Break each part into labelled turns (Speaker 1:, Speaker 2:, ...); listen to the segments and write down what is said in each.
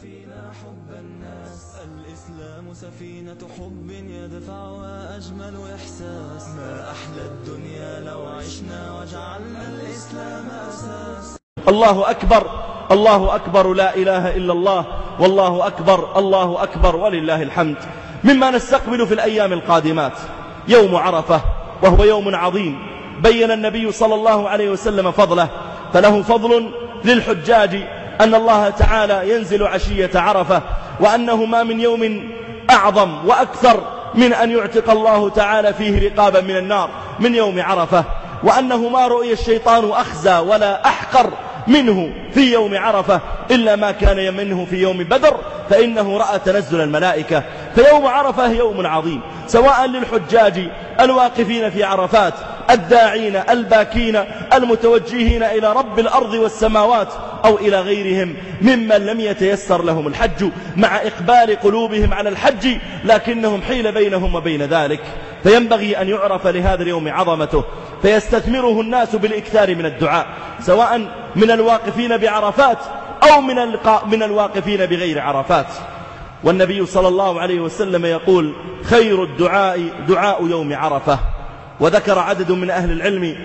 Speaker 1: فينا حب الناس. الإسلام سفينة حب يدفعها أجمل إحساس. ما أحلى الدنيا لو عشنا وجعلنا الإسلام أساس.
Speaker 2: الله أكبر، الله أكبر، لا إله إلا الله، والله أكبر، الله أكبر، ولله الحمد. مما نستقبل في الأيام القادمات يوم عرفة، وهو يوم عظيم بين النبي صلى الله عليه وسلم فضله، فله فضل للحجاج أن الله تعالى ينزل عشية عرفة، وأنه ما من يوم أعظم وأكثر من أن يعتق الله تعالى فيه رقابا من النار من يوم عرفة، وأنه ما رؤي الشيطان أخزى ولا أحقر منه في يوم عرفة إلا ما كان منه في يوم بدر، فإنه رأى تنزل الملائكة. فيوم عرفة يوم عظيم، سواء للحجاج الواقفين في عرفات، الداعين الباكين المتوجهين إلى رب الأرض والسماوات، أو إلى غيرهم ممن لم يتيسر لهم الحج مع إقبال قلوبهم على الحج لكنهم حيل بينهم وبين ذلك. فينبغي أن يعرف لهذا اليوم عظمته، فيستثمره الناس بالإكثار من الدعاء، سواء من الواقفين بعرفات أو من الواقفين بغير عرفات. والنبي صلى الله عليه وسلم يقول: خير الدعاء دعاء يوم عرفة. وذكر عدد من أهل العلم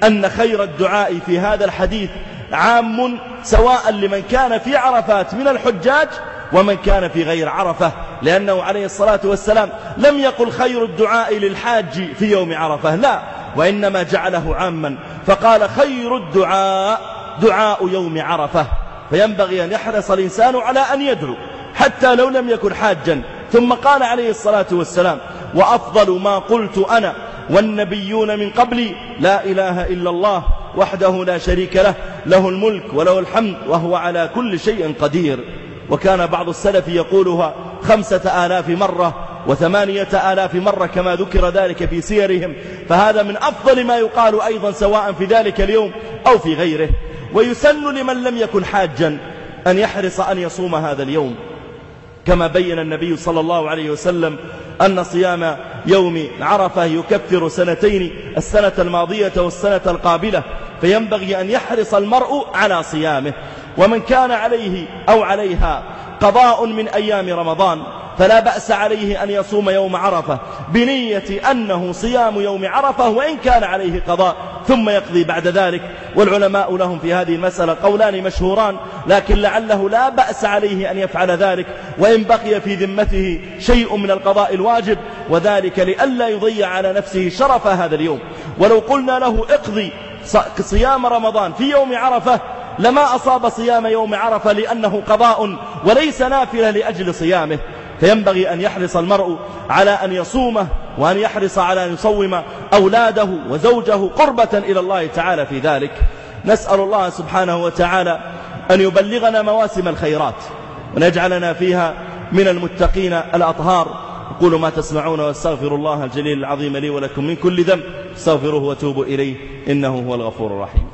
Speaker 2: أن خير الدعاء في هذا الحديث عام سواء لمن كان في عرفات من الحجاج ومن كان في غير عرفة، لأنه عليه الصلاة والسلام لم يقل خير الدعاء للحاج في يوم عرفة، لا، وإنما جعله عاما، فقال خير الدعاء دعاء يوم عرفة. فينبغي أن يحرص الإنسان على أن يدعو حتى لو لم يكن حاجا. ثم قال عليه الصلاة والسلام: وأفضل ما قلت أنا والنبيون من قبلي لا إله إلا الله وحده لا شريك له، له الملك وله الحمد وهو على كل شيء قدير. وكان بعض السلف يقولها 5000 مرة و8000 مرة كما ذكر ذلك في سيرهم، فهذا من أفضل ما يقال أيضا سواء في ذلك اليوم أو في غيره. ويسن لمن لم يكن حاجا أن يحرص أن يصوم هذا اليوم، كما بين النبي صلى الله عليه وسلم أن صيام يوم عرفة يكفر سنتين، السنة الماضية والسنة القابلة، فينبغي أن يحرص المرء على صيامه. ومن كان عليه أو عليها قضاء من أيام رمضان فلا بأس عليه أن يصوم يوم عرفة بنية أنه صيام يوم عرفة، وإن كان عليه قضاء ثم يقضي بعد ذلك. والعلماء لهم في هذه المسألة قولان مشهوران، لكن لعله لا بأس عليه أن يفعل ذلك وإن بقي في ذمته شيء من القضاء الواجب، وذلك لئلا يضيع على نفسه شرف هذا اليوم. ولو قلنا له اقضي صيام رمضان في يوم عرفة لما أصاب صيام يوم عرفة، لأنه قضاء وليس نافلة لأجل صيامه. فينبغي أن يحرص المرء على أن يصومه، وأن يحرص على أن يصوم أولاده وزوجه قربة إلى الله تعالى في ذلك. نسأل الله سبحانه وتعالى أن يبلغنا مواسم الخيرات ونجعلنا فيها من المتقين الأطهار. أقول ما تسمعون واستغفر الله الجليل العظيم لي ولكم من كل ذنب، استغفروه وتوبوا إليه إنه هو الغفور الرحيم.